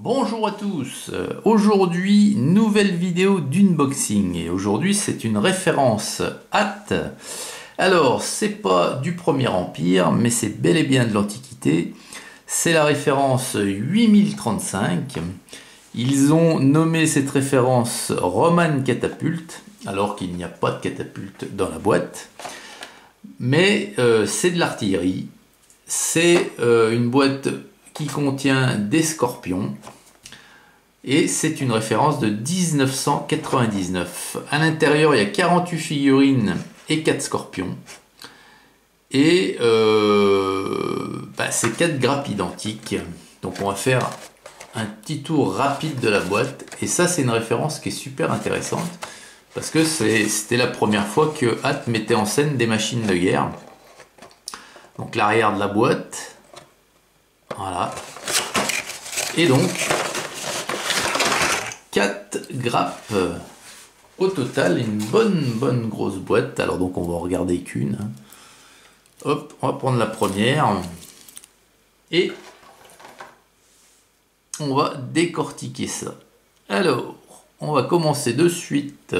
Bonjour à tous, aujourd'hui nouvelle vidéo d'unboxing et aujourd'hui c'est une référence hâte. Alors c'est pas du Premier Empire mais c'est bel et bien de l'Antiquité, c'est la référence 8035. Ils ont nommé cette référence Roman Catapulte alors qu'il n'y a pas de catapulte dans la boîte, mais c'est de l'artillerie, c'est une boîte qui contient des scorpions et c'est une référence de 1999. À l'intérieur il y a 48 figurines et 4 scorpions et c'est 4 grappes identiques. Donc on va faire un petit tour rapide de la boîte et ça c'est une référence qui est super intéressante parce que c'était la première fois que Hatt mettait en scène des machines de guerre. Donc l'arrière de la boîte, voilà. Et donc, 4 grappes au total, une bonne grosse boîte. Alors donc on va en regarder qu'une. Hop, on va prendre la première. Et on va décortiquer ça. Alors, on va commencer de suite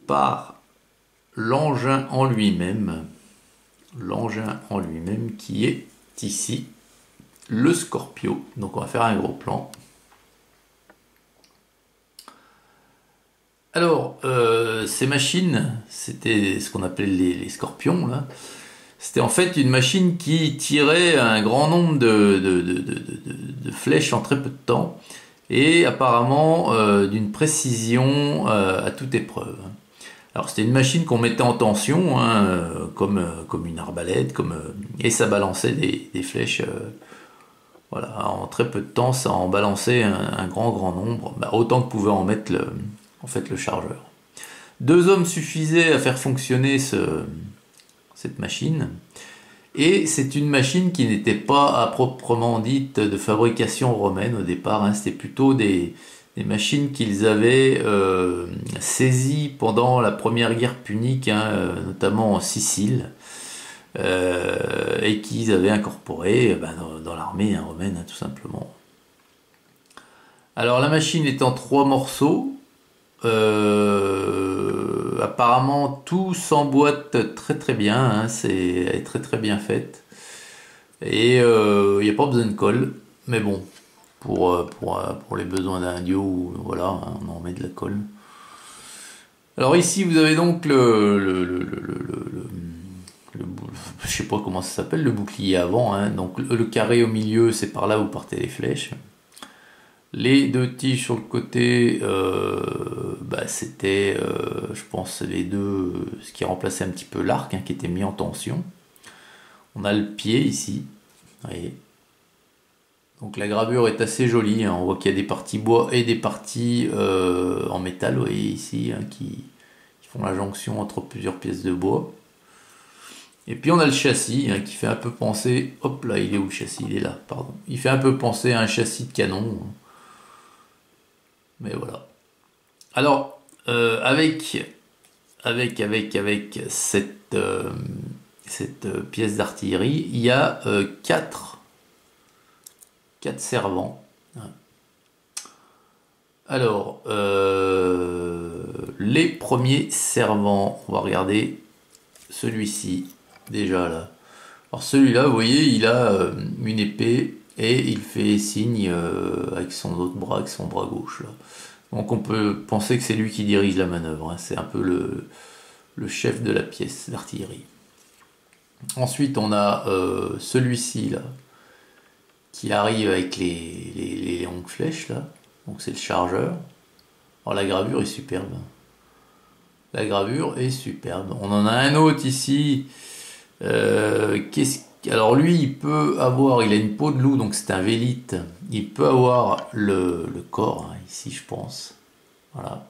par l'engin en lui-même. L'engin en lui-même qui est ici le Scorpio. Donc on va faire un gros plan. Alors ces machines, c'était ce qu'on appelait les scorpions là. C'était en fait une machine qui tirait un grand nombre de flèches en très peu de temps et apparemment d'une précision à toute épreuve. Alors c'était une machine qu'on mettait en tension, hein, comme une arbalète, et ça balançait des flèches. Voilà, en très peu de temps, ça en balançait un grand nombre, autant que pouvait en mettre le chargeur. 2 hommes suffisaient à faire fonctionner cette machine. Et c'est une machine qui n'était pas à proprement dite de fabrication romaine au départ, hein, c'était plutôt des machines qu'ils avaient saisies pendant la première guerre punique, hein, notamment en Sicile, et qu'ils avaient incorporé dans l'armée romaine, hein, tout simplement. Alors la machine est en 3 morceaux, apparemment tout s'emboîte très bien, hein, elle est très bien faite, et il n'y a pas besoin de colle, mais bon. Pour les besoins d'un duo, voilà, hein, on en met de la colle. Alors ici vous avez donc je sais pas comment ça s'appelle, le bouclier avant, hein. Donc le carré au milieu, c'est par là où partaient les flèches. Les 2 tiges sur le côté, c'était, je pense, ce qui remplaçait un petit peu l'arc, hein, qui était mis en tension. On a le pied ici, vous voyez. Donc la gravure est assez jolie, hein. On voit qu'il y a des parties bois et des parties en métal, vous voyez ici, hein, qui font la jonction entre plusieurs pièces de bois. Et puis on a le châssis, hein, qui fait un peu penser, hop là, il est où le châssis? Il est là, pardon. Il fait un peu penser à un châssis de canon, hein. Mais voilà. Alors, avec cette pièce d'artillerie, il y a 4 servants. Alors, les premiers servants, on va regarder celui-ci, déjà là. Alors celui-là, vous voyez, il a une épée et il fait signe avec son autre bras, avec son bras gauche là. Donc on peut penser que c'est lui qui dirige la manœuvre, hein. C'est un peu le chef de la pièce d'artillerie. Ensuite, on a celui-ci là, qui arrive avec les longues flèches là, donc c'est le chargeur. Alors la gravure est superbe. La gravure est superbe. On en a un autre ici. Alors lui, il a une peau de loup, donc c'est un vélite. Il peut avoir le corps, hein, ici je pense. Voilà.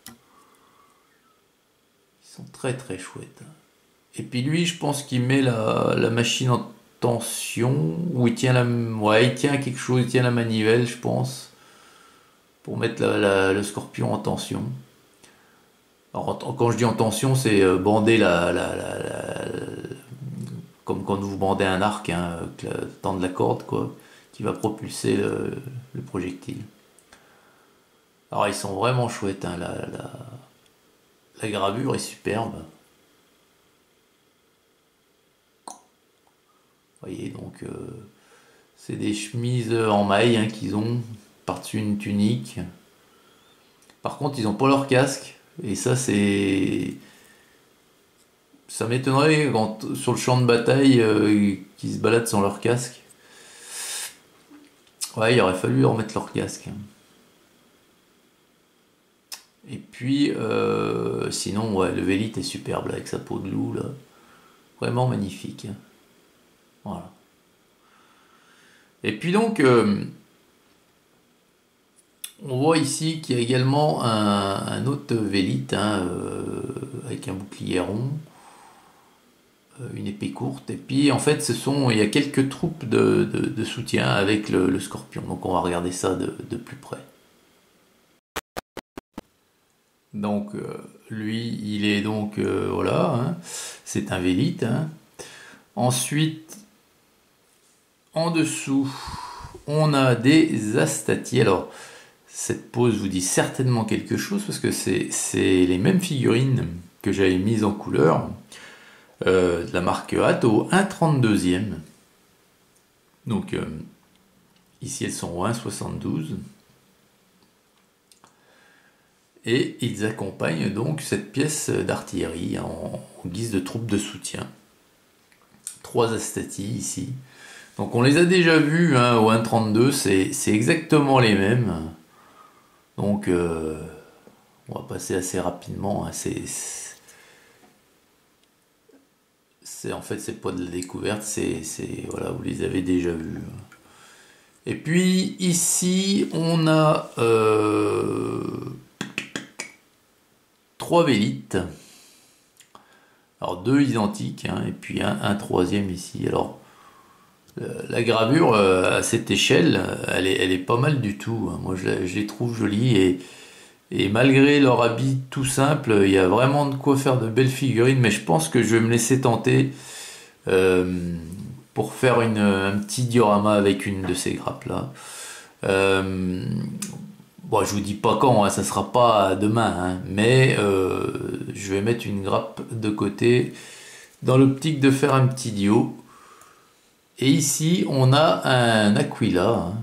Ils sont très chouettes. Et puis lui, je pense qu'il met la machine en tension, ou il tient il tient quelque chose, il tient la manivelle, je pense, pour mettre le scorpion en tension. Alors, quand je dis en tension, c'est bander comme quand vous bandez un arc, hein, tendre la corde, quoi, qui va propulser le projectile. Alors ils sont vraiment chouettes, hein, la gravure est superbe. Vous voyez, donc c'est des chemises en maille, hein, qu'ils ont par-dessus une tunique. Par contre, ils n'ont pas leur casque. Et ça, ça m'étonnerait sur le champ de bataille qu'ils se baladent sans leur casque. Ouais, il aurait fallu leur mettre leur casque. Et puis, sinon, ouais, le Vélite est superbe là, avec sa peau de loup là. Vraiment magnifique. Voilà. Et puis donc, on voit ici qu'il y a également un autre Vélite, hein, avec un bouclier rond, une épée courte. Et puis en fait, il y a quelques troupes de soutien avec le Scorpion. Donc on va regarder ça de plus près. Donc lui, il est donc voilà, hein, c'est un Vélite. Hein. Ensuite, en dessous, on a des Astati. Alors, cette pose vous dit certainement quelque chose parce que c'est les mêmes figurines que j'avais mises en couleur de la marque Hatt au 1/32e. Donc, ici, elles sont au 1/72. Et ils accompagnent donc cette pièce d'artillerie en guise de troupe de soutien. 3 Astati ici. Donc on les a déjà vus, hein, au 1/32, c'est exactement les mêmes. Donc on va passer assez rapidement. Hein, en fait c'est pas de la découverte, voilà, vous les avez déjà vus. Et puis ici on a 3 Vélites. Alors 2 identiques, hein, et puis un troisième ici. Alors la gravure à cette échelle, elle est pas mal du tout. Hein. Moi je les trouve jolies et malgré leur habit tout simple, il y a vraiment de quoi faire de belles figurines. Mais je pense que je vais me laisser tenter pour faire un petit diorama avec une de ces grappes là. Bon, je vous dis pas quand, hein, ça sera pas demain, hein, mais je vais mettre une grappe de côté dans l'optique de faire un petit dio. Et ici, on a un Aquila, hein.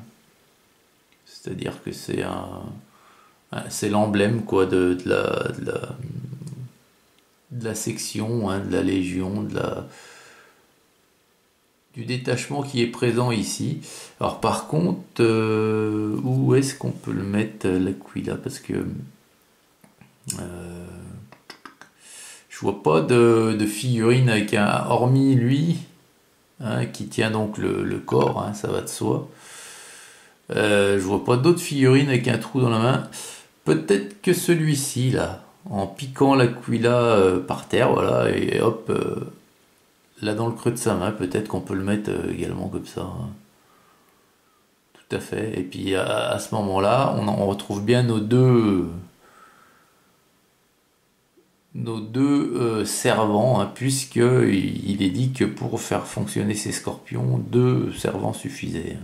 C'est-à-dire que c'est l'emblème quoi de la section, hein, de la légion, du détachement qui est présent ici. Alors par contre, où est-ce qu'on peut le mettre, l'Aquila? Parce que je vois pas de figurine avec hormis lui, hein, qui tient donc le corps, hein, ça va de soi. Je vois pas d'autres figurines avec un trou dans la main. Peut-être que celui-ci là, en piquant l'Aquila par terre, voilà, et hop, là dans le creux de sa main, peut-être qu'on peut le mettre également comme ça. Hein. Tout à fait. Et puis à ce moment-là, on retrouve bien nos deux servants, hein, puisque il est dit que pour faire fonctionner ces scorpions, 2 servants suffisaient.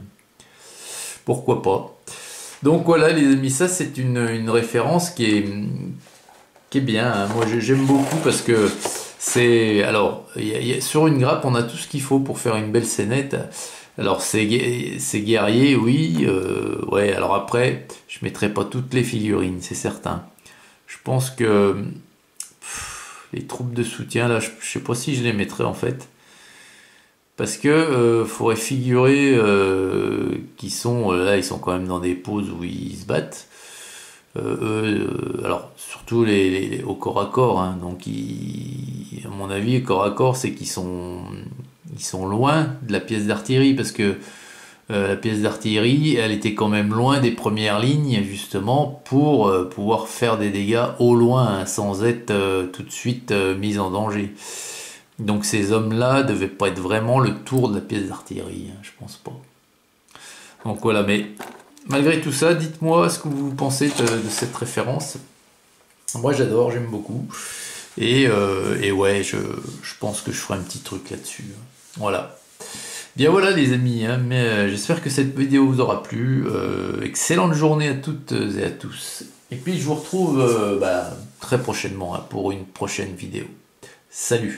Pourquoi pas? Donc voilà les amis, ça c'est une référence qui est bien. Hein. Moi j'aime beaucoup parce que alors sur une grappe on a tout ce qu'il faut pour faire une belle scénette. Alors c'est guerrier, oui, ouais. Alors après je mettrai pas toutes les figurines, c'est certain. Je pense que les troupes de soutien là, je sais pas si je les mettrai en fait. Parce que faudrait figurer qu'ils sont là, ils sont quand même dans des poses où ils se battent. Alors surtout au corps à corps. Hein, donc, à mon avis, corps à corps, c'est qu'ils sont loin de la pièce d'artillerie parce que la pièce d'artillerie, elle était quand même loin des premières lignes justement pour pouvoir faire des dégâts au loin, hein, sans être tout de suite mise en danger. Donc ces hommes-là devaient pas être vraiment le tour de la pièce d'artillerie, hein, je pense pas. Donc voilà, mais malgré tout ça, dites-moi ce que vous pensez de cette référence. Moi j'adore, j'aime beaucoup. Et ouais, je pense que je ferai un petit truc là-dessus. Voilà. Bien voilà les amis, hein, mais j'espère que cette vidéo vous aura plu. Excellente journée à toutes et à tous. Et puis je vous retrouve très prochainement, hein, pour une prochaine vidéo. Salut!